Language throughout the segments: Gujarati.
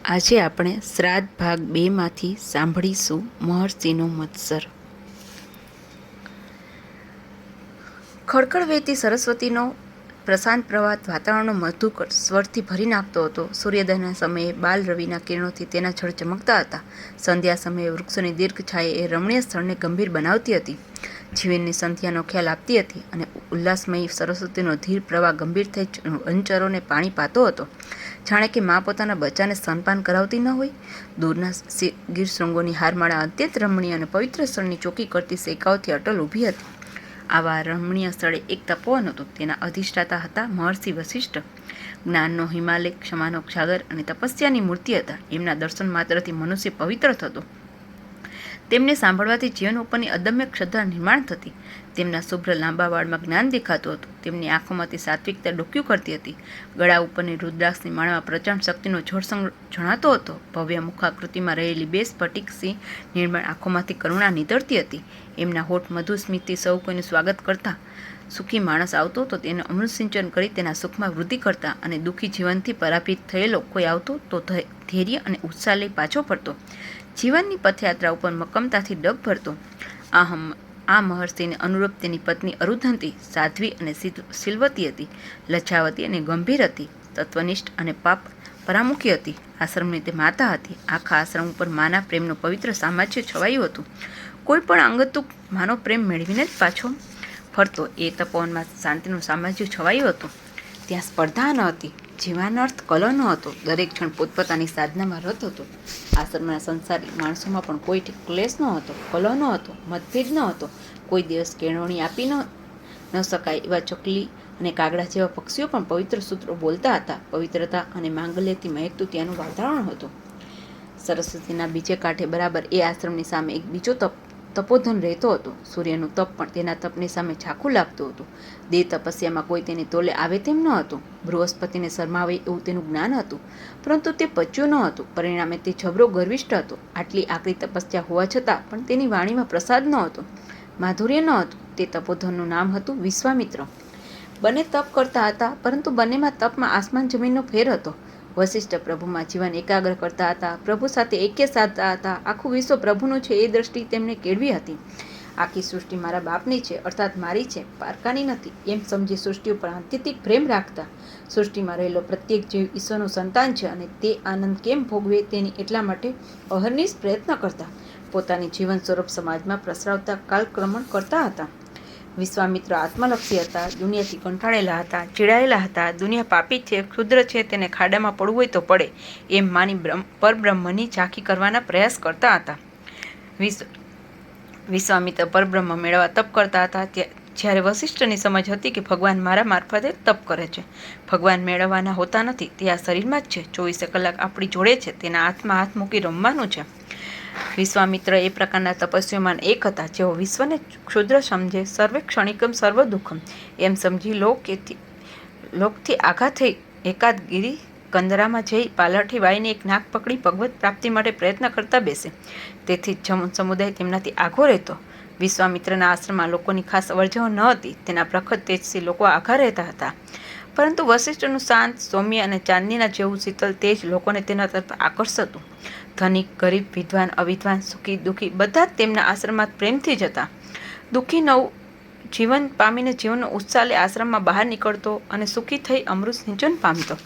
આજે આપણે શ્રાદ્ધ ભાગ 2માંથી સાંભળીશું મહર્ષિનો મત્સર. ખડખડ વહેતી સરસ્વતીનો પ્રશાંત પ્રવાહ વાતાવરણનો મધુકર સ્વરથી ભરી નાખતો હતો. સૂર્યોદયના સમયે બાલ રવિના કિરણોથી તેના છળ ચમકતા હતા. સંધ્યા સમયે વૃક્ષોની દીર્ઘ છાયા એ રમણીય સ્થળને ગંભીર બનાવતી હતી, જીવનની સંધ્યાનો ખ્યાલ આપતી હતી અને ઉલ્લાસમયી સરસ્વતીનો ધીર પ્રવાહ ગંભીર થઈ વનચરોને પાણી પાતો હતો, જાણે કે મા પોતાના બચ્ચાને સ્તનપાન કરાવતી ન હોય. દૂરના ગીર શૃંગોની હારમાળા અત્યંત રમણીય અને પવિત્ર સ્થળની ચોકી કરતી શેકાઓથી અટલ ઊભી હતી. આવા રમણીય સ્થળે એક તપોવન હતું. તેના અધિષ્ઠાતા હતા મહર્ષિ વસિષ્ઠ. જ્ઞાનનો હિમાલય, ક્ષમાનો સાગર અને તપસ્યાની મૂર્તિ હતા. એમના દર્શન માત્રથી મનુષ્ય પવિત્ર થતો. તેમને સાંભળવાથી જીવન ઉપરની અદમ્ય શ્રદ્ધા નિર્માણ થતી. તેમના શુભ્ર લાંબા વાળમાં જ્ઞાન દેખાતું હતું. તેમની આંખોમાંથી સાત્વિકતા ડોક્યું કરતી હતી. ગળા ઉપરની રુદ્રાક્ષની માળામાં પ્રચંડ શક્તિનો જળસંગ જણાતો હતો. ભવ્ય મુખાકૃતિમાં રહેલી બે સ્ફટિક સિંહ નિર્મળ આંખોમાંથી કરુણા નીતરતી હતી. એમના હોઠ મધુ સ્મિતથી સૌ કોઈનું સ્વાગત કરતા. સુખી માણસ આવતો તો તેને અમૃત સિંચન કરી તેના સુખમાં વૃદ્ધિ કરતા અને દુઃખી જીવનથી પરાભિત થયેલો કોઈ આવતો તો ધૈર્ય અને ઉત્સાહ લઈ પાછો ફરતો. જીવનની પથયાત્રા ઉપર મક્કમતાથી ડગ ભરતો. આ મહર્ષિને અનુરૂપ તેની પત્ની અરુંધતી સાધ્વી અને શીલવતી હતી, લજ્જાવતી અને ગંભીર હતી, તત્વનિષ્ઠ અને પાપ પરામુખી હતી. આશ્રમની તે માતા હતી. આખા આશ્રમ ઉપર માના પ્રેમનું પવિત્ર સામ્રાજ્ય છવાયું હતું. કોઈ પણ અંગતુક માનો પ્રેમ મેળવીને જ પાછો ફરતો. એ તપોવનમાં શાંતિનું સામ્રાજ્ય છવાયું હતું. ત્યાં સ્પર્ધા ન હતી, જીવનાર્થ કલહ ન હતો. દરેક જણ પોતપોતાની સાધનામાં રત હતો. આશ્રમના સંસારી માણસોમાં પણ કોઈ ક્લેશ ન હતો, કલહ ન હતો, મતભેદ ન હતો. કોઈ દિવસ કેળવણી આપી ન શકાય એવા ચકલી અને કાગડા જેવા પક્ષીઓ પણ પવિત્ર સૂત્રો બોલતા હતા. પવિત્રતા અને માંગલ્યથી મહેકતું ત્યાંનું વાતાવરણ હતું. સરસ્વતીના બીજે કાંઠે બરાબર એ આશ્રમની સામે એક બીજો તપોધન રહેતો હતો. સૂર્યનું તપ પણ તેના તપની સામે ઝાખું લાગતું હતું. દેહ તપસ્યામાં કોઈ તેની તોલે આવે તેમ ન હતું. બૃહસ્પતિને શરમાવે એવું તેનું જ્ઞાન હતું, પરંતુ તે પચ્યું ન હતું. પરિણામે તે જબરો ગર્વિષ્ઠ હતો. આટલી આકરી તપસ્યા હોવા છતાં પણ તેની વાણીમાં પ્રસાદ ન હતો, માધુર્ય ન હતું. તે તપોધનનું નામ હતું વિશ્વામિત્ર. બંને તપ કરતા હતા, પરંતુ બંનેમાં તપમાં આસમાન જમીનનો ફેર હતો. વસિષ્ઠ પ્રભુમાં જીવન એકાગ્ર કરતા હતા, પ્રભુ સાથે ઐક્ય સાધતા હતા. આખું વિશ્વ પ્રભુનું છે એ દ્રષ્ટિ તેમને કેળવી હતી. આખી સૃષ્ટિ મારા બાપની છે, અર્થાત મારી છે, પારકાની નથી એમ સમજી સૃષ્ટિ ઉપર આત્યંતિક પ્રેમ રાખતા. સૃષ્ટિમાં રહેલો પ્રત્યેક જીવ ઈશ્વરનું સંતાન છે અને તે આનંદ કેમ ભોગવે તેની એટલા માટે અહર્નિશ પ્રયત્ન કરતા. પોતાની જીવન સ્વરૂપ સમાજમાં પ્રસરાવતા કાલક્રમણ કરતા હતા. વિશ્વામિત્ર આત્મલક્ષી હતા, દુનિયાથી કંટાળેલા હતા, ચીડાયેલા હતા. દુનિયા પાપી છે, ક્ષુદ્ર છે, તેને ખાડામાં પડવું હોય તો પડે એમ માની પરબ્રહ્મની ઝાંખી કરવાના પ્રયાસ કરતા હતા. વિશ્વામિત્ર પરબ્રહ્મ મેળવવા તપ કરતા હતા. જ્યારે વસિષ્ઠની સમજ હતી કે ભગવાન મારા મારફતે તપ કરે છે, ભગવાન મેળવવાના હોતા નથી, તે આ શરીરમાં જ છે, 24 કલાક આપણી જોડે છે, તેના હાથમાં હાથ મૂકી રમવાનું છે. વિશ્વામિત્ર એ પ્રકારના તપસ્વીઓમાં એક હતા, જેઓ વિશ્વને ક્ષુદ્ર સમજે, સર્વે ક્ષણિકમ સર્વ દુઃખમ એમ સમજી લોકથી આઘા થઈ એકાદ ગિરી કંદરામાં જઈ પાલઠી વાળીને એક નાક પકડી ભગવત પ્રાપ્તિ માટે પ્રયત્ન કરતા બેસે. તેથી સમુદાય તેમનાથી આઘો રહેતો. વિશ્વામિત્રના આશ્રમમાં લોકોની ખાસ અવરજવર ન હતી. તેના પ્રખર તેજથી લોકો આઘા રહેતા હતા. પરંતુ વસિષ્ઠનું શાંત, સૌમ્ય અને ચાંદનીના જેવું શીતલ તેજ લોકોને તેના તરફ આકર્ષતું. ધનિક, ગરીબ, વિદ્વાન, અવિદ્વાન, સુખી, દુઃખી બધા જ તેમના આશ્રમમાં પ્રેમથી જતા. દુઃખી નવું જીવન પામીને જીવનનો ઉત્સાહ લઈ આશ્રમમાં બહાર નીકળતો અને સુખી થઈ અમૃત સિંચન પામતો.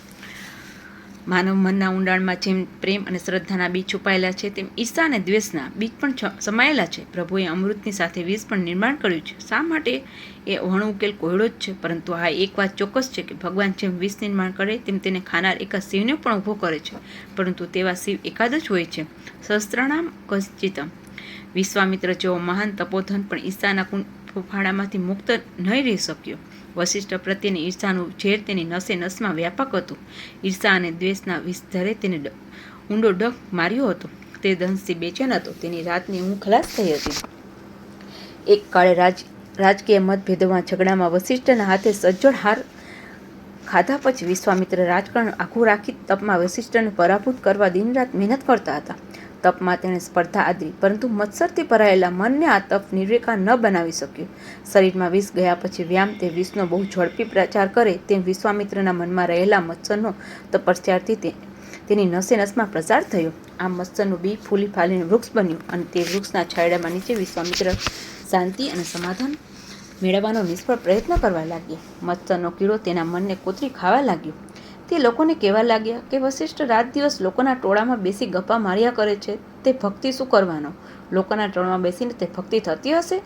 માનવ મનના ઊંડાણમાં જેમ પ્રેમ અને શ્રદ્ધાના બીજ છુપાયેલા છે, તેમ ઈર્ષા અને દ્વેષના બીજ પણ સમાયેલા છે. પ્રભુએ અમૃતની સાથે વિષ પણ નિર્માણ કર્યું છે. શા માટે? એ વણઉકેલ કોયડો જ છે. પરંતુ આ એક વાત ચોક્કસ છે કે ભગવાન જેમ વિષ નિર્માણ કરે તેમ તેને ખાનાર એકાદ શિવને પણ ઊભો કરે છે, પરંતુ તેવા શિવ એકાદ જ હોય છે. સહસ્ત્રાણામ કશ્ચિતમ. વિશ્વામિત્ર જેવો મહાન તપોધન પણ ઈર્ષાના ફાળામાંથી મુક્ત નહીં રહી શક્યો. વસિષ્ઠ પ્રત્યેની ઈર્ષાનું ઝેર તેની નસે નસમાં વ્યાપક હતું. ઈર્ષા અને દ્વેષના વિષધરે તેને ઊંડો ડંખ માર્યો હતો. તે દંશથી બેચેન હતો. તેની રાતની ઊંઘ ખલાસ થઈ હતી. એક કાળે રાજકીય મતભેદોમાં ઝઘડામાં વસિષ્ઠના હાથે સજ્જડ હાર ખાધા પછી વિશ્વામિત્ર રાજકારણ આખું રાખી તપમાં વસિષ્ઠને પરાભૂત કરવા દિનરાત મહેનત કરતા હતા. તપમાં તેણે સ્પર્ધા આદરી, પરંતુ મત્સરથી ભરાયેલા મનને આ તપ નિર્વિકાર ન બનાવી શક્યું. શરીરમાં વિષ ગયા પછી વ્યામ તે વિષનો બહુ ઝડપી પ્રચાર કરે તેમ વિશ્વામિત્રના મનમાં રહેલા મત્સરનો તપસ્યાથી તેની નસે નસમાં પ્રસાર થયો. આમ મત્સ્યનું બી ફૂલી ફાલીને વૃક્ષ બન્યું અને તે વૃક્ષના છાંયડામાં નીચે વિશ્વામિત્ર શાંતિ અને સમાધાન મેળવવાનો નિષ્ફળ પ્રયત્ન કરવા લાગ્યા. મત્સ્યનો કીડો તેના મનને કોતરી ખાવા લાગ્યો. તે લોકોને કહેવા લાગ્યા કે વશિષ્ઠ રાત દિવસ લોકોના ટોળામાં બેસી ગપ્પા માર્યા કરે છે, તે ભક્તિ શું કરવાનો? લોકોના ટોળામાં બેસીને તે ભક્તિ થતી હશે?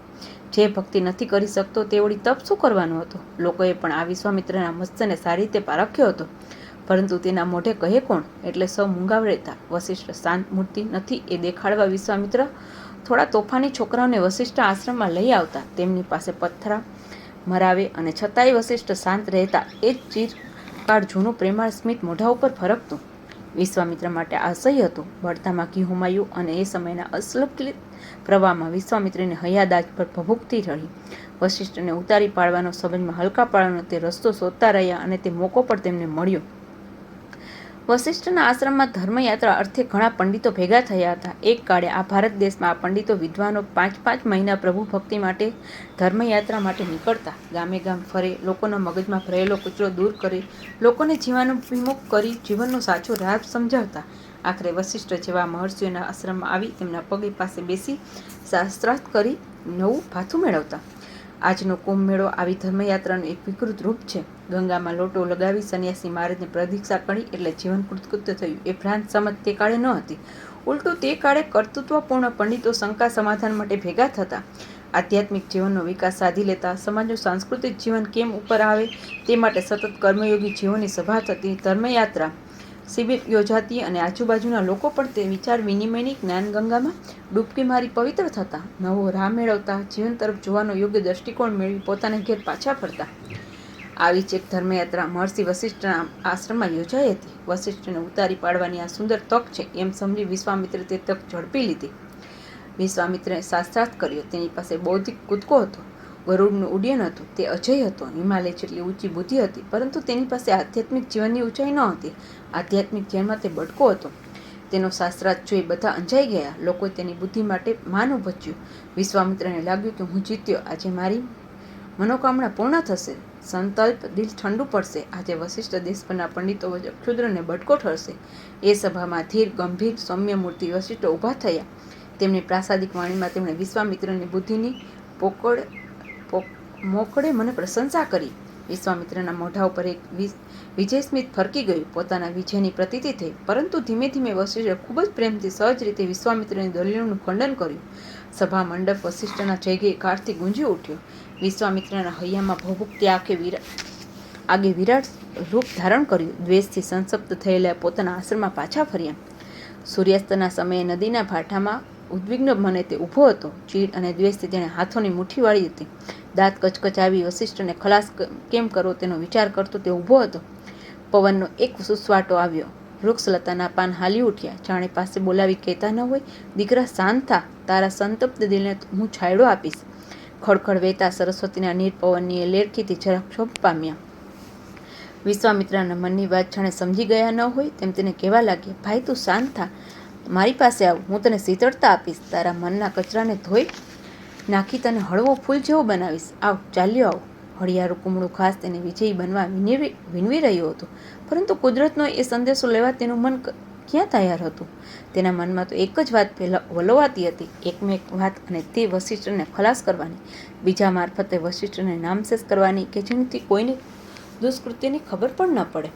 જે ભક્તિ નથી કરી શકતો તે વળી તપ શું કરવાનો હતો? લોકોએ પણ આ વિશ્વામિત્રના મત્સ્યને સારી રીતે પારખ્યો હતો, પરંતુ તેના મોઢે કહે કોણ? એટલે સૌ મૂંગા રહેતા. વશિષ્ઠ શાંત મૂર્તિ નથી એ દેખાડવા વિશ્વામિત્ર થોડા તોફાની છોકરાઓને વશિષ્ઠ આશ્રમમાં લઈ આવતા. તેમની પાસે પથ્થરા મરાવે અને છતાંય વશિષ્ઠ શાંત રહેતા. એ જ ચિરકાળ જૂનું પ્રેમાળ સ્મિત મોઢા ઉપર ફરકતું. વિશ્વામિત્ર માટે અસહ્ય હતું. બળતામાં ઘી હોમાયું અને એ સમયના અસંકલિત પ્રવાહમાં વિશ્વામિત્રની હૈયાદાજ પર ભભૂકતી રહી. વશિષ્ઠને ઉતારી પાડવાનો, સંબંધમાં હલકા પાડવાનો તે રસ્તો શોધતા રહ્યા અને તે મોકો પણ તેમને મળ્યો. વશિષ્ઠના આશ્રમમાં ધર્મયાત્રા અર્થે ઘણા પંડિતો ભેગા થયા હતા. એક કાળે આ ભારત દેશમાં આ પંડિતો વિદ્વાનો 5 મહિના પ્રભુ ભક્તિ માટે ધર્મયાત્રા માટે નીકળતા. ગામે ગામ ફરે, લોકોના મગજમાં ભરેલો કચરો દૂર કરે, લોકોને જીવનોન્મુખ કરી જીવનનો સાચો રાહ સમજાવતા. આખરે વશિષ્ઠ જેવા મહર્ષિઓના આશ્રમમાં આવી તેમના પગે પાસે બેસી શાસ્ત્રાર્થ કરી નવું ભાથું મેળવતા. આજનો કુંભ મેળો આવી ધર્મયાત્રાનું એક વિકૃત રૂપ છે. ગંગામાં લોટો લગાવી સંન્યાસી મહારાજને પ્રદીક્ષા કરી એટલે જીવન કૃતકૃત્ય થયું એ ભ્રાંત સમજ તે કાળે ન હતી. ઉલટું તે કાળે કર્તૃત્વપૂર્ણ પંડિતો શંકા સમાધાન માટે ભેગા થતા. આધ્યાત્મિક જીવનનો વિકાસ સાધી લેતા. સમાજનું સાંસ્કૃતિક જીવન કેમ ઉપર આવે તે માટે સતત કર્મયોગી જીવોની સભા થતી. ધર્મયાત્રા શિબિર યોજાતી અને આજુબાજુના લોકો પણ તે વિચાર વિનિમયની જ્ઞાનગંગામાં ડૂબકી મારી પવિત્ર થતા. નવો રાહ મેળવતા. જીવન તરફ જોવાનો યોગ્ય દ્રષ્ટિકોણ મેળવી પોતાના ઘેર પાછા ફરતા. આવી જ એક ધર્મયાત્રા મહર્ષિ વશિષ્ઠના આશ્રમમાં યોજાઈ હતી. વશિષ્ઠને ઉતારી પાડવાની આ સુંદર તક છે એમ સમજી વિશ્વામિત્રે તે તક ઝડપી લીધી. વિશ્વામિત્રે શાસ્ત્રાર્થ કર્યો. તેની પાસે બૌદ્ધિક કૂદકો હતો, ગરુડનું ઉડ્ડયન હતું, તે અજય હતો, હિમાલય જેટલી ઊંચી બુદ્ધિ હતી, પરંતુ તેની પાસે આધ્યાત્મિક જીવનની ઊંચાઈ ન હતી. આધ્યાત્મિક જીવનમાં તે ભટકો હતો. તેનો શાસ્ત્રાર્થ જોઈ બધા અંજાઈ ગયા. લોકોએ તેની બુદ્ધિ માટે માન ઉભચ્યું. વિશ્વામિત્રને લાગ્યું કે હું જીત્યો, આજે મારી મનોકામના પૂર્ણ થશે. સંકલ્પ દિલ ઠંડુ પડશે. આજે વશિષ્ઠ દેશ પરના પંડિતો વચ્ચે ક્ષુદ્રને બટકો ઠરશે. એ સભામાં ધીર, ગંભીર, સૌમ્ય મૂર્તિ વશિષ્ઠ ઊભા થયા. તેમની પ્રાસાદિક વાણીમાં તેમણે વિશ્વામિત્રની બુદ્ધિની મોકળે મને પ્રશંસા કરી. વિશ્વામિત્રના મોઢા ઉપર એક વિજય સ્મિત ફરકી ગયું. પોતાના વિજયની પ્રતીતિ થઈ. પરંતુ ધીમે ધીમે વશિષ્ઠે ખૂબ જ પ્રેમથી સહજ રીતે વિશ્વામિત્રની દલીલોનું ખંડન કર્યું. સભા મંડપ વશિષ્ઠના જયગારથી ગુંજી ઉઠ્યો. વિશ્વામિત્રના હૈયામાં ભભૂકતી આગે વિરાટ રૂપ ધારણ કર્યું. દ્વેષથી સંતપ્ત થયેલા પોતાના આશ્રમમાં પાછા ફર્યા. સૂર્યાસ્તના સમયે નદીના ભાટામાં ઉદ્વિગ્ન મને તે ઊભો હતો. ચીડ અને દ્વેષથી તેણે હાથોની મુઠ્ઠી વાળી હતી. દાંત કચકચાવી વશિષ્ઠને ખલાસ કેમ કરવો તેનો વિચાર કરતો તે ઊભો હતો. પવનનો એક સુસવાટો આવ્યો. વૃક્ષલતાના પાન હાલી ઉઠ્યા. જાણે પાસે બોલાવી કહેતા ન હોય, દીકરા શાંત થા, તારા સંતપ્ત દિલને હું છાંયડો આપીશ. ખડખડ વહેતા સરસ્વતીના નીર પવનની એ લેરખીથી જરાક ક્ષોભ પામ્યા. વિશ્વામિત્રના મનની વાત જાણે સમજી ગયા ન હોય તેમ તેને કહેવા લાગ્યા, ભાઈ તું શાંત થા, મારી પાસે આવ, હું તને શીતળતા આપીશ. તારા મનના કચરાને ધોઈ નાખી તને હળવો ફૂલ જેવો બનાવીશ. આવ, ચાલ્યો આવ. હળિયાળું કુમળું ઘાસ તેને વિજયી બનવા વિનવી રહ્યું હતું, પરંતુ કુદરતનો એ સંદેશો લેવા તેનું મન ક્યાં તૈયાર હતું? તેના મનમાં તો એક જ વાત વલોવાતી હતી, એકમેક વાત, અને તે વશિષ્ઠને ખલાસ કરવાની, બીજા મારફતે વશિષ્ઠને નામશેષ કરવાની કે જેનાથી કોઈને દુષ્કૃત્યની ખબર પણ ન પડે.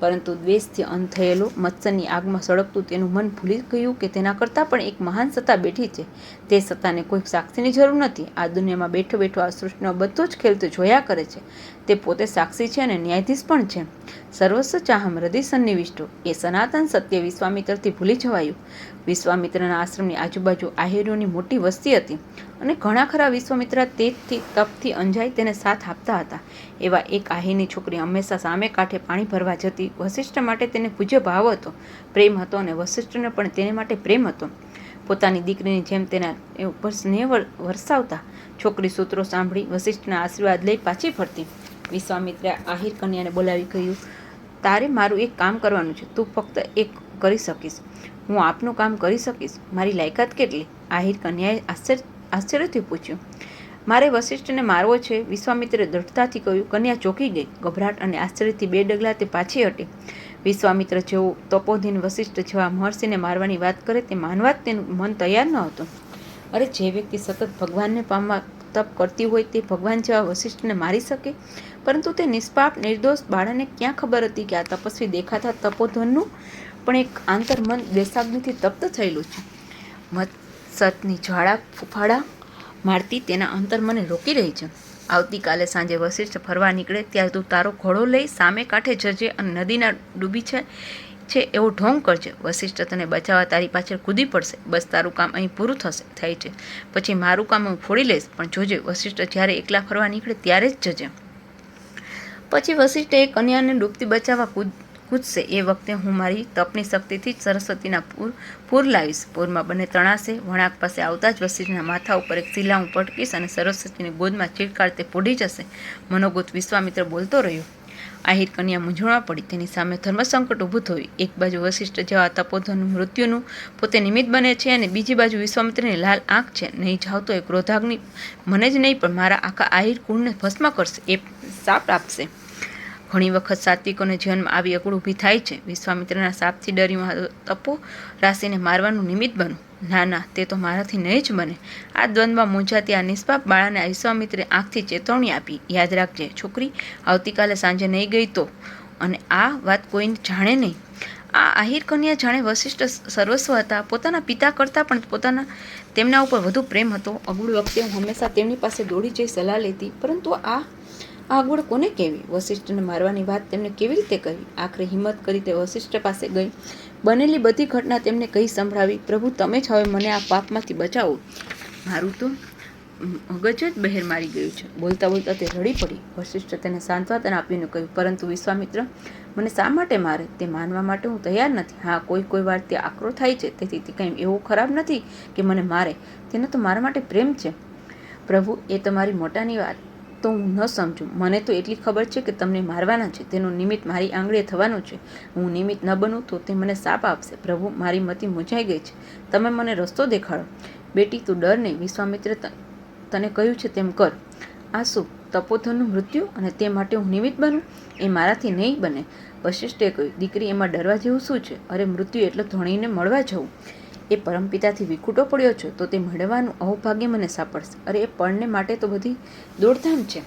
પરંતુ દ્વેષથી અંત થયેલું મત્સ્યની આગમાં સળગતું તેનું મન ભૂલી ગયું કે તેના કરતાં પણ એક મહાન સત્તા બેઠી છે. તે સત્તાને કોઈ સાક્ષીની જરૂર નથી. આ દુનિયામાં બેઠો બેઠો આ સૃષ્ટિનો બધો જ ખેલ તે જોયા કરે છે. તે પોતે સાક્ષી છે અને ન્યાયાધીશ પણ છે. સર્વસ્વ ચાહમ હૃદય સન્નિવિષ્ટો, એ સનાતન સત્ય વિશ્વામિત્રથી ભૂલી જવાયું. વિશ્વામિત્રના આશ્રમની આજુબાજુ આહીરોની મોટી વસ્તી હતી અને ઘણા ખરા વિશ્વામિત્ર તેજથી તપથી અંજાઈ તેને સાથ આપતા હતા. એવા એક આહીરની છોકરી હંમેશા સામે કાંઠે પાણી ભરવા જતી. વશિષ્ઠ માટે તેને પૂજ્ય ભાવ હતો, પ્રેમ હતો, અને વશિષ્ઠને પણ તેને માટે પ્રેમ હતો. પોતાની દીકરીની જેમ તેના ઉપર સ્નેહ વરસાવતા. છોકરી સૂત્રો સાંભળી વશિષ્ઠના આશીર્વાદ લઈ પાછી ફરતી. વિશ્વામિત્રે આહીર કન્યાને બોલાવી કહ્યું, તારે મારું એક કામ કરવાનું છે. તું ફક્ત એક કરી શકીશ. હું આપનું કામ કરી શકીશ. મારી લાયકાત કેટલી? આહીર કન્યાએ આશ્ચર્યથી પૂછ્યું. મારે વશિષ્ઠને મારવો છે, વિશ્વામિત્રે દૃઢતાથી કહ્યું. કન્યા ચોંકી ગઈ. ગભરાટ અને આશ્ચર્યથી 2 ડગલા તે પાછી હટી. વિશ્વામિત્ર જેવો તપોધીન વશિષ્ઠ જેવા મહર્ષિને મારવાની વાત કરે તે માનવા જ તેનું મન તૈયાર ન હતું. અરે, જે વ્યક્તિ સતત ભગવાનને પામવા તપ કરતી હોય તે ભગવાન જેવા વશિષ્ઠને મારી શકે? પરંતુ તે નિષ્પાપ નિર્દોષ બાળાને ક્યાં ખબર હતી કે આ તપસ્વી દેખાતા તપોધનનું પણ એક આંતરમન દ્વેષાગ્નિથી તપ્ત થયેલું છે. મત્સરની જ્વાળા ફૂફાડા મારતી તેના અંતર્મને રોકી રહી છે. આવતીકાલે સાંજે વશિષ્ઠ ફરવા નીકળે ત્યારે તું તારો ઘોડો લઈ સામે કાંઠે જજે અને નદીના ડૂબી છે એવો ઢોંગ કરજે. વશિષ્ઠ તને બચાવવા તારી પાછળ કૂદી પડશે. બસ તારું કામ અહીં પૂરું થાય છે. પછી મારું કામ હું ફોડી લઈશ. પણ જોજે, વશિષ્ઠ જ્યારે એકલા ફરવા નીકળે ત્યારે જ જજે. પછી વશિષ્ઠ એ કન્યાને ડૂબતી બચાવવા કૂદશે. એ વખતે હું મારી તપની શક્તિથી જ સરસ્વતીના પૂર લાવીશ. પૂરમાં બંને તણાશે. વળાંક પાસે આવતા જ વશિષ્ઠના માથા ઉપર એક શિલા હું પટકીશ અને સરસ્વતીની ગોદમાં ચીડકાળ તે પોઢી જશે. મનોગત વિશ્વામિત્ર બોલતો રહ્યો. આહિર કન્યા મૂંઝવણમાં પડી. તેની સામે ધર્મસંકટ ઊભું થયું. એક બાજુ વશિષ્ઠ જેવા તપોધનનું મૃત્યુનું પોતે નિમિત્ત બને છે અને બીજી બાજુ વિશ્વામિત્રની લાલ આંખ છે. નહીં જાવ તો એ ક્રોધાગ્નિ મને જ નહીં પણ મારા આખા આહિર કુળને ભસ્મ કરશે. એ શાપ આપશે. ઘણી વખત સાત્વિકોને જીવનમાં આવી અકળ ઊભી થાય છે. વિશ્વામિત્રના શાપથી ડરી તપો રાશિને મારવાનું નિમિત્ત બનું. ના ના, તે તો મારાથી નહીં જ બને. આ દ્વંદ્વમાં મૂંઝાતી આ નિષ્પાપ બાળાને વિશ્વામિત્રે આંખથી ચેતવણી આપી. યાદ રાખજે છોકરી, આવતીકાલે સાંજે નહીં ગઈ તો. અને આ વાત કોઈને જાણે નહીં. આ આહિર કન્યા જાણે વશિષ્ઠ સર્વસ્વ હતા. પોતાના પિતા કરતાં પણ તેમના ઉપર વધુ પ્રેમ હતો. અગુડ વખતે હું હંમેશા તેમની પાસે દોડી જઈ સલાહ લેતી. પરંતુ આ અગવડ કોને કહેવી? વશિષ્ઠને મારવાની વાત તેમને કેવી રીતે કહી? આખરે હિંમત કરી તે વશિષ્ઠ પાસે ગઈ. બનેલી બધી ઘટના તેમને કહી સંભળાવી. પ્રભુ, તમે જ હવે મને આ પાપમાંથી બચાવો. મારું તો મગજ જ બહેર મારી ગયું છે. બોલતા બોલતા તે રડી પડી. વશિષ્ઠ તેને સાંત્વના આપીને કહ્યું, પરંતુ વિશ્વામિત્ર મને શા માટે મારે તે માનવા માટે હું તૈયાર નથી. હા, કોઈ વાર તે આકરો થાય છે, તેથી તે કંઈ એવો ખરાબ નથી કે મને મારે. તેનો તો મારા માટે પ્રેમ છે. પ્રભુ, એ તમારી મોટાની વાત તો હું ન સમજું. મને તો એટલી ખબર છે કે તમને મારવાના છે. તેનું નિમિત્ત મારી આંગળીએ થવાનું છે. હું નિમિત્ત ન બનું તો તે મને શાપ આપશે. પ્રભુ, મારી મતિ મૂંઝાઈ ગઈ છે. તમે મને રસ્તો દેખાડો. બેટી, તું ડર નહીં. વિશ્વામિત્રે તને કહ્યું છે તેમ કર. આ શું? તપોધનનું મૃત્યુ અને તે માટે હું નિમિત્ત બનું? એ મારાથી નહીં બને. વશિષ્ઠે કહ્યું, દીકરી, એમાં ડરવા જેવું શું છે? અરે, મૃત્યુ એટલે ધણીને મળવા જવું. એ પરમપિતાથી વિખૂટો પડ્યો છે તો તે મેળવવાનું અહોભાગ્ય મને સાંપડશે. અરે, એ પળને માટે તો બધી દોડધામ છે.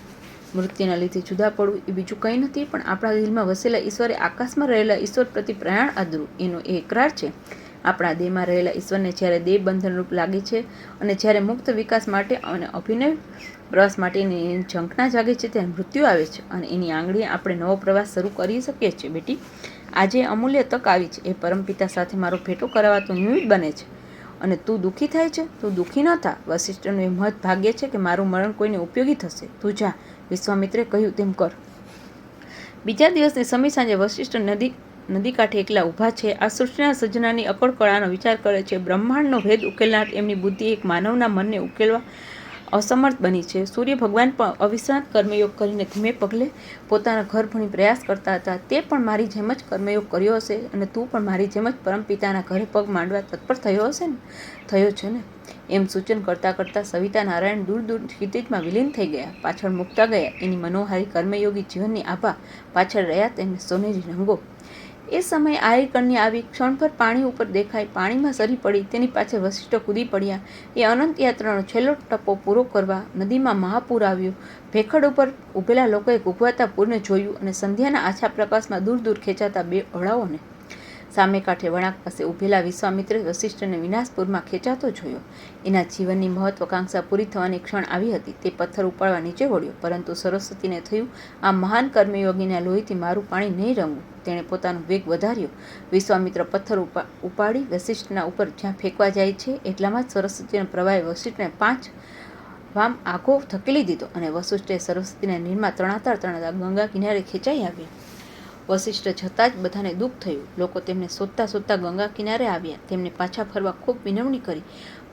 મૃત્યુના લીધે જુદા પડવું એ બીજું કંઈ નથી, પણ આપણા દિલમાં વસેલા ઈશ્વરે આકાશમાં રહેલા ઈશ્વર પ્રતિ પ્રયાણ આદરવું એનો એ એકરાર છે. આપણા દેહમાં રહેલા ઈશ્વરને જ્યારે દેહ બંધનરૂપ લાગે છે અને જ્યારે મુક્ત વિકાસ માટે અને અભિનય પ્રવાસ માટેની ઝંખના જાગે છે ત્યારે મૃત્યુ આવે છે અને એની આંગળીએ આપણે નવો પ્રવાસ શરૂ કરી શકીએ છીએ. બેટી, આજે અમૂલ્ય તક આવી છે. એ પરમપિતા સાથે મારો ભેટો કરાવવા તો નિમિત્ત બને છે અને તું દુઃખી થાય છે. તું દુઃખી ન થા. વશિષ્ઠનું એ મહત ભાગ્ય છે કે મારું મરણ કોઈને ઉપયોગી થશે. તું જા. વિશ્વામિત્રે કહ્યું તેમ કર. બીજા દિવસની સમી સાંજે વશિષ્ઠ નદી કાંઠે એકલા ઊભા છે. આ સૃષ્ટિના સર્જનાની અકળ કળાનો વિચાર કરે છે. બ્રહ્માંડનો ભેદ ઉકેલનાર એમની બુદ્ધિ એક માનવના મનને ઉકેલવા અસમર્થ બની છે. સૂર્ય ભગવાન પણ અવિશ્રાંત કર્મયોગ કરીને ધીમે પગલે પોતાના ઘર ભણી પ્રયાસ કરતા હતા. તે પણ મારી જેમ જ કર્મયોગ કર્યો હશે અને તું પણ મારી જેમ જ પરમપિતાના ઘરે પગ માંડવા તત્પર થયો છે ને? એમ સૂચન કરતાં કરતાં સવિતા નારાયણ દૂર દૂર ક્ષિતિજમાં વિલીન થઈ ગયા. પાછળ મૂકતા ગયા એની મનોહારી કર્મયોગી જીવનની આભા. પાછળ રહ્યા તેમને સોનેરી રંગો. એ સમયે આહિર કન્યા આવી. ક્ષણભર પાણી ઉપર દેખાઈ. પાણીમાં સરી પડી. તેની પાછળ વશિષ્ઠ કૂદી પડ્યા. એ અનંત યાત્રાનો છેલ્લો ટપ્પો પૂરો કરવા નદીમાં મહાપૂર આવ્યું. ભેખડ ઉપર ઊભેલા લોકોએ ઉભવાતા પૂરને જોયું અને સંધ્યાના આછા પ્રકાશમાં દૂર દૂર ખેંચાતા બે ઓળાઓને. સામે કાંઠે વળાંક પાસે ઊભેલા વિશ્વામિત્રે વશિષ્ઠને વિનાશપુરમાં ખેંચાતો જોયો. એના જીવનની મહત્વાકાંક્ષા પૂરી થવાની ક્ષણ આવી હતી. તે પથ્થર ઉપાડવા નીચે વળ્યો, પરંતુ સરસ્વતીને થયું, આ મહાન કર્મયોગીના લોહીથી મારું પાણી નહીં રંગવું. તેણે પોતાનો વેગ વધાર્યો. વિશ્વામિત્ર પથ્થર ઉપાડી વશિષ્ઠના ઉપર જ્યાં ફેંકવા જાય છે એટલામાં જ સરસ્વતીના પ્રવાહે વશિષ્ઠને 5 વામ આઘો ધકેલી દીધો અને વશિષ્ઠે સરસ્વતીના નીરમાં તણાતા ગંગા કિનારે ખેંચાઈ આવ્યા. વશિષ્ઠ જતાં જ બધાને દુઃખ થયું. લોકો તેમને શોધતા ગંગા કિનારે આવ્યા. તેમને પાછા ફરવા ખૂબ વિનવણી કરી.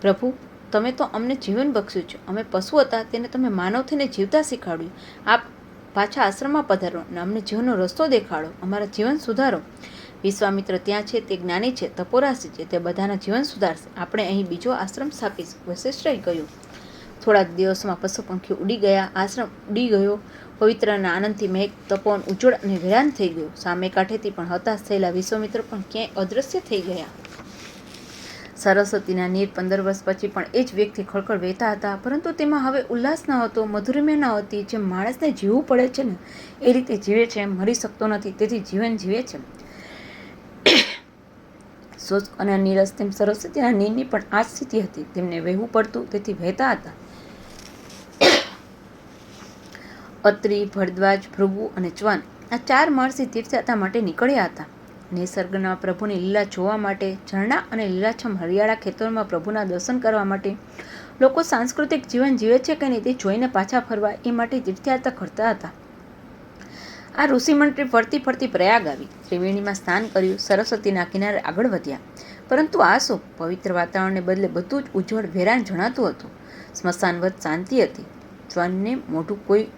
પ્રભુ, તમે તો અમને જીવન બક્ષ્યું છે. અમે પશુ હતા તેને તમે માનવ થઈને જીવતા શીખવાડ્યું. આપ પાછા આશ્રમમાં પધારો અને અમને જીવનનો રસ્તો દેખાડો. અમારા જીવન સુધારો. વિશ્વામિત્ર ત્યાં છે, તે જ્ઞાની છે, તપોરાશી છે, તે બધાના જીવન સુધારશે. આપણે અહીં બીજો આશ્રમ સ્થાપીશું. વશિષ્ઠએ કહ્યું. થોડાક દિવસોમાં પશુ પંખીઓ ઉડી ગયા. આશ્રમ ઉડી ગયો. પવિત્ર અને આનંદથી મેઘ તપોવન ઉજ્જવળ અને વિરાન થઈ ગયો. સામે કાંઠેથી પણ હતાશ થયેલા વિશ્વામિત્ર પણ ક્યાંય અદૃશ્ય થઈ ગયા. સરસ્વતીના નીર 15 વર્ષ પછી પણ એ જ વેગથી ખળખળ વહેતા હતા, પરંતુ તેમાં હવે ઉલ્લાસ ન હતો, મધુરિમા ન હતી. જેમ માણસને જીવવું પડે છે ને એ રીતે જીવે છે, મરી શકતો નથી તેથી જીવન જીવે છે. શુષ્ક અને નીરસ તેમ સરસ્વતીના નીરની પણ આ જ સ્થિતિ હતી. તેમને વહેવું પડતું તેથી વહેતા હતા. અત્રિ, ભરદ્વાજ, ભૃગુ અને ચ્વન આ 4 મહર્ષિ તીર્થયાત્રા માટે નીકળ્યા હતા. નિસર્ગના પ્રભુની લીલા જોવા માટે, ઝરણા અને લીલાછમ હરિયાળા ખેતરોમાં પ્રભુના દર્શન કરવા માટે. લોકો સાંસ્કૃતિક જીવન જીવે છે કે નહીં તે જોઈને પાછા ફરવા એ માટે તીર્થયાત્રા કરતા હતા. આ ઋષિમંડળી ફરતી ફરતી પ્રયાગ આવી. ત્રિવેણીમાં સ્નાન કર્યું, સરસ્વતીના કિનારે આગળ વધ્યા. પરંતુ આ શું? પવિત્ર વાતાવરણને બદલે બધું જ ઉજ્જવળ વેરાન જણાતું હતું. સ્મશાનવત શાંતિ હતી. ચ્વનને મોઢું કોઈ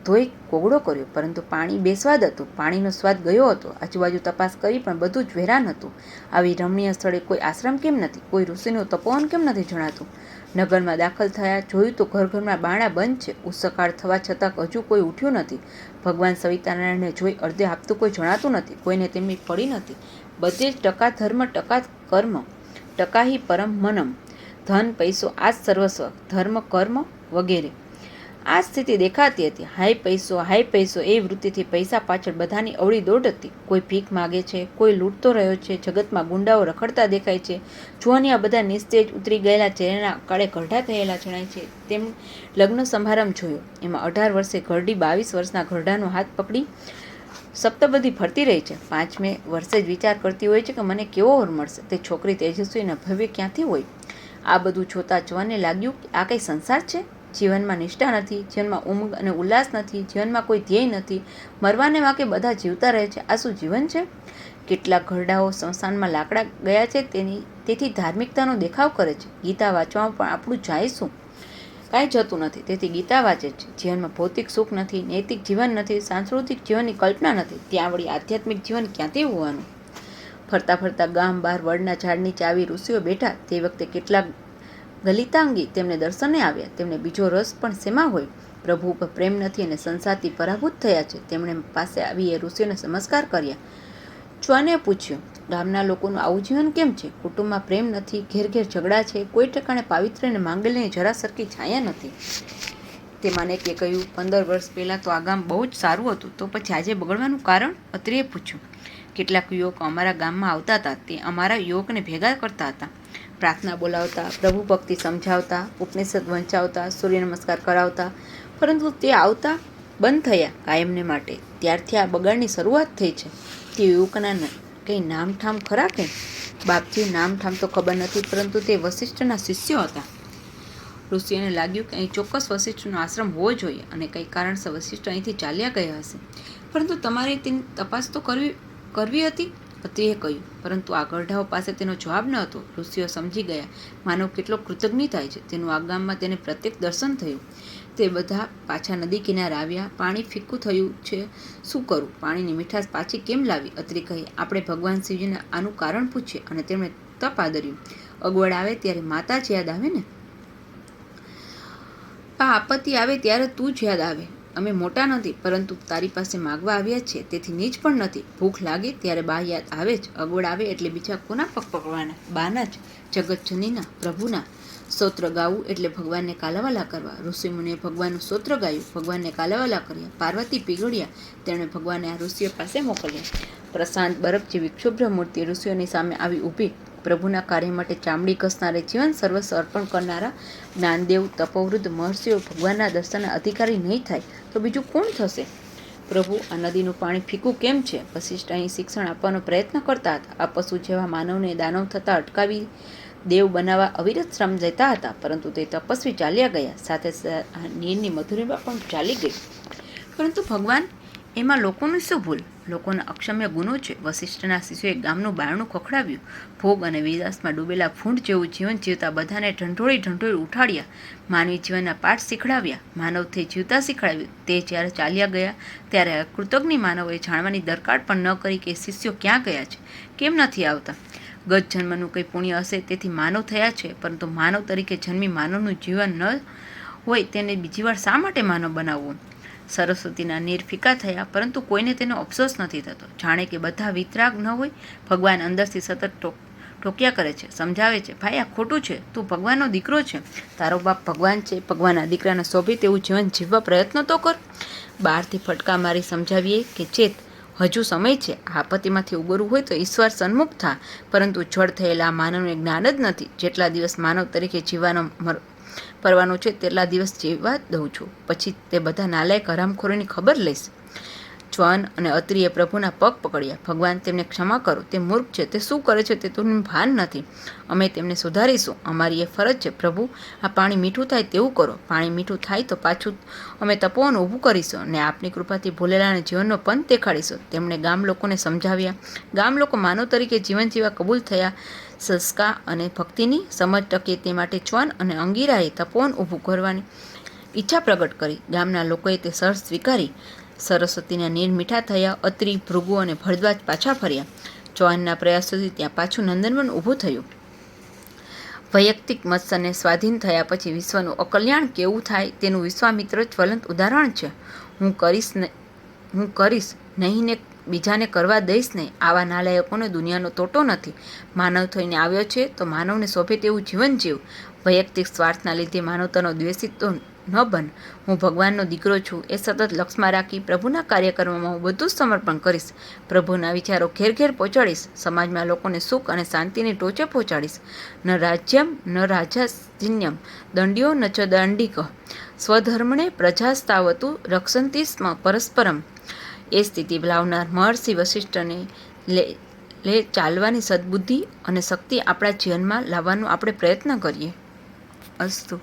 ધોઈ કોગળો કર્યો, પરંતુ પાણી બેસ્વાદ હતું. પાણીનો સ્વાદ ગયો હતો. આજુબાજુ તપાસ કરી પણ બધું જ વેરાન હતું. આવી રમણીય સ્થળે કોઈ આશ્રમ કેમ નથી? કોઈ ઋષિનું તપોવન કેમ નથી જણાતું? નગરમાં દાખલ થયા, જોયું તો ઘરમાં બારણા બંધ છે. ઉસકાળ થવા છતાં હજુ કોઈ ઉઠ્યું નથી. ભગવાન સવિતાનારાયણને જોઈ અર્ધે આપતું કોઈ જણાતું નથી. કોઈને તેમની પડી નથી. બધે જ ટકા ધર્મ, ટકા કર્મ, ટકા હિ પરમ મનમ. ધન, પૈસો આ જ સર્વસ્વ, ધર્મ, કર્મ વગેરે. આ સ્થિતિ દેખાતી હતી. હાય પૈસો એ વૃત્તિથી પૈસા પાછળ બધાની અવળી દોડ હતી. કોઈ ભીખ માગે છે, કોઈ લૂંટતો રહ્યો છે. જગતમાં ગુંડાઓ રખડતા દેખાય છે. જુવાની આ બધા નિસ્તેજ ઉતરી ગયેલા ચહેરાના કાળે ઘરડા થયેલા જણાય છે. તેમ લગ્ન સમારંભ જોયો. એમાં 18 વર્ષે ઘરડી 22 વર્ષના ઘરડાનો હાથ પકડી સપ્તપદી ફરતી રહી છે. 5મે વર્ષે જ વિચાર કરતી હોય છે કે મને કેવો વર મળશે. તે છોકરી તેજસ્વી અને ભવ્ય ક્યાંથી હોય? આ બધું જોતા ચ્વનને લાગ્યું કે આ કંઈ સંસાર છે? જીવનમાં નિષ્ઠા નથી, જીવનમાં ઉમંગ અને ઉલ્લાસ નથી, જીવનમાં કોઈ ધ્યેય નથી. મરવાને વાંકે બધા જીવતા રહે છે. આ શું જીવન છે? કેટલાક ઘરડાઓ સ્મશાનમાં લાકડા ગયા છે તેથી ધાર્મિકતાનો દેખાવ કરે છે. ગીતા વાંચવામાં પણ આપણું જાય શું? કાંઈ જતું નથી, તેથી ગીતા વાંચે છે. જીવનમાં ભૌતિક સુખ નથી, નૈતિક જીવન નથી, સાંસ્કૃતિક જીવનની કલ્પના નથી. ત્યાં વળી આધ્યાત્મિક જીવન ક્યાંથી હોવાનું? ફરતા ફરતા ગામ બહાર વડના ઝાડ નીચે આવી ઋષિઓ બેઠા. તે વખતે કેટલાક ગલિતાંગી તેમને દર્શને આવ્યા. તેમને બીજો રસ પણ શેમાં હોય? પ્રભુ ઉપર પ્રેમ નથી અને સંસારથી પરાભૂત થયા છે. તેમણે પાસે આવી એ ઋષિઓને નમસ્કાર કર્યા. ચ્વને પૂછ્યું, ગામના લોકોનું આવું જીવન કેમ છે? કુટુંબમાં પ્રેમ નથી, ઘેર ઘેર ઝઘડા છે, કોઈ ઠેકાણે પાવિત્ર્ય અને માંગલ્યની જરા સરખી છાયા નથી. તેમાં એકે કહ્યું, 15 વર્ષ પહેલાં તો આ ગામ બહુ જ સારું હતું, તો પછી આજે બગડવાનું કારણ? અત્રિએ પૂછ્યું. કેટલાક યુવકો અમારા ગામમાં આવતા હતા. તે અમારા યુવકને ભેગા કરતા હતા. પ્રાર્થના બોલાવતા, પ્રભુ ભક્તિ સમજાવતા, ઉપનિષદ વંચાવતા, સૂર્ય નમસ્કાર કરાવતા. પરંતુ તે આવતા બંધ થયા કાયમને માટે. ત્યારથી આ બગાડની શરૂઆત થઈ છે. તે યુવકના કંઈ નામઠામ ખરા કે? બાપજી, નામઠામ તો ખબર નથી, પરંતુ તે વશિષ્ઠના શિષ્યો હતા. ઋષિઓને લાગ્યું કે અહીં ચોક્કસ વશિષ્ઠનો આશ્રમ હોવો જોઈએ અને કંઈ કારણસર વશિષ્ઠ અહીંથી ચાલ્યા ગયા હશે. પરંતુ તમારે તેની તપાસ તો કરવી હતી, અત્રિએ કહ્યું. પરંતુ આ ગરઢાઓ પાસે તેનો જવાબ ન હતો. ઋષિઓ સમજી ગયા માનવ કેટલો કૃતજ્ઞ થાય છે તેનું આ ગામમાં તેને પ્રત્યક્ષ દર્શન થયું. તે બધા પાછા નદી કિનારે આવ્યા. પાણી ફીક્કું થયું છે, શું કરું? પાણીની મીઠાશ પાછી કેમ લાવી? અત્રિ કહે, આપણે ભગવાન શિવજીને આનું કારણ પૂછીએ. અને તેમણે તપ આદર્યું. અગવડ આવે ત્યારે માતા જ યાદ આવે ને. આ આપત્તિ આવે ત્યારે તું જ યાદ આવે. અમે મોટા નથી, પરંતુ તારી પાસે માગવા આવ્યા છીએ, તેથી નીચ પણ નથી. ભૂખ લાગે ત્યારે બા યાદ આવે જ. અગવડ આવે એટલે બીજા કોના પગ પકડવાના? બાના જ. જગતજનીના, પ્રભુના. સ્તોત્ર ગાવું એટલે ભગવાનને કાલાવાલા કરવા. ઋષિમુનિએ ભગવાનનું સ્તોત્ર ગાયું, ભગવાનને કાલાવાલા કર્યા. પાર્વતી પીગળ્યા. તેમણે ભગવાનને આ ઋષિઓ પાસે મોકલ્યા. પ્રશાંત બરફ જેવી ક્ષુભ્ર મૂર્તિ ઋષિઓની સામે આવી ઊભી. પ્રભુના કાર્ય માટે ચામડી ઘસનારે, જીવન સર્વસ્વ અર્પણ કરનારા જ્ઞાનદેવ, તપોવૃદ્ધ મહર્ષિઓ ભગવાનના દર્શનના અધિકારી નહીં થાય તો બીજું કોણ થશે? પ્રભુ, આ નદીનું પાણી ફીકું કેમ છે? વશિષ્ઠ અહીં શિક્ષણ આપવાનો પ્રયત્ન કરતા હતા. આ પશુ જેવા માનવને દાનવ થતા અટકાવી દેવ બનાવવા અવિરત શ્રમ લેતા હતા. પરંતુ તે તપસ્વી ચાલ્યા ગયા. સાથે નીરની મધુરિમા પણ ચાલી ગઈ. પરંતુ ભગવાન, એમાં લોકોનું શું ભૂલ? લોકોના અક્ષમ્ય ગુનો છે. વશિષ્ઠના શિષ્યોએ ગામનું બારણું ખખડાવ્યું. ભોગ અને વિલાસમાં ડૂબેલા ફૂંડ જેવું જીવન જીવતા બધાને ઢંઢોળી ઉઠાડ્યા. માનવી જીવનના પાઠ શીખડાવ્યા. માનવ થઈ જીવતા શીખડાવ્યું. તે જ્યારે ચાલ્યા ગયા ત્યારે કૃતજ્ઞ માનવોએ જાણવાની દરકાર પણ ન કરી કે શિષ્યો ક્યાં ગયા છે, કેમ નથી આવતા. ગત જન્મનું કંઈ પુણ્ય હશે તેથી માનવ થયા છે, પરંતુ માનવ તરીકે જન્મી માનવનું જીવન ન હોય તેને બીજી વાર શા માટે માનવ બનાવવું? સરસ્વતીના નીર ફીકા થયા, પરંતુ કોઈને તેનો અફસોસ નથી થતો. જાણે કે બધા વિતરાગ ન હોય. ભગવાન અંદરથી સતત ઠોક્યા કરે છે, સમજાવે છે, ભાઈ આ ખોટું છે, તું ભગવાનનો દીકરો છે, તારો બાપ ભગવાન છે, ભગવાનના દીકરાને શોભે તેવું જીવન જીવવા પ્રયત્ન તો કર. બહારથી ફટકા મારી સમજાવીએ કે ચેત, હજુ સમય છે. આપત્તિમાંથી ઉગરવું હોય તો ઈશ્વર સન્મુખ થા, પરંતુ જડ થયેલા માનવને જ્ઞાન જ નથી. જેટલા દિવસ માનવ તરીકે જીવવાનો પરવાનો છે તેટલા દિવસ જીવવા દઉં છું, પછી તે બધા નાલાયક હરામખોરીની ખબર લઈશ. જ્વાન અને અત્રિએ પ્રભુના પગ પકડ્યા. ભગવાન, તેમને ક્ષમા કરો, તે મૂર્ખ છે, તે શું કરે છે તે તમને ભાન નથી. અમે તેમને સુધારીશું, અમારી એ ફરજ છે. પ્રભુ, આ પાણી મીઠું થાય તેવું કરો. પાણી મીઠું થાય તો પાછું અમે તપોવન ઊભું કરીશું અને આપની કૃપાથી ભૂલેલાને જીવનનો પંથ દેખાડીશું. તેમણે ગામ લોકોને સમજાવ્યા. ગામ લોકો માનવ તરીકે જીવન જીવવા કબૂલ થયા. સંસ્કાર અને ભક્તિની સમજ ટકે તે માટે જ્વાન અને અંગીરાએ તપોવન ઊભું કરવાની ઈચ્છા પ્રગટ કરી. ગામના લોકોએ તે શરત સ્વીકારી. સરસ્વતીના નીર મીઠા થયા. અત્રિ, ભૃગુ અને ભરદ્વાજ પાછા ફર્યા. જ્વાનના પ્રયાસોથી ત્યાં પાછું નંદનવન ઊભું થયું. વૈયક્તિક મત્સરને સ્વાધીન થયા પછી વિશ્વનું અકલ્યાણ કેવું થાય તેનું વિશ્વામિત્ર જ્વલંત ઉદાહરણ છે. હું કરીશ નહીં ને બીજાને કરવા દઈશ નહીં. આવા નાલાયકોને દુનિયાનો તોટો નથી. માનવ થઈને આવ્યો છે તો માનવને શોભે તેવું જીવન જીવ. વૈયક્તિક સ્વાર્થના લીધે માનવતાનો દ્વેષિત તો ન બન. હું ભગવાનનો દીકરો છું એ સતત લક્ષમાં રાખી પ્રભુના કાર્યક્રમોમાં હું બધું જ સમર્પણ કરીશ. પ્રભુના વિચારો ઘેર ઘેર પહોંચાડીશ. સમાજમાં લોકોને સુખ અને શાંતિની ટોચે પહોંચાડીશ. ન રાજ્યમ ન રાજાજિન્યમ દંડ્યો ન ચ દાંડિક સ્વધર્મણે પ્રજાસ્તાવતું રક્ષંતી સ્મ પરસ્પરમ. એ સ્થિતિ લાવનાર મહર્ષિ વશિષ્ઠને લે ચાલવાની સદબુદ્ધિ અને શક્તિ આપણા જીવનમાં લાવવાનો આપણે પ્રયત્ન કરીએ. અસ્તુ.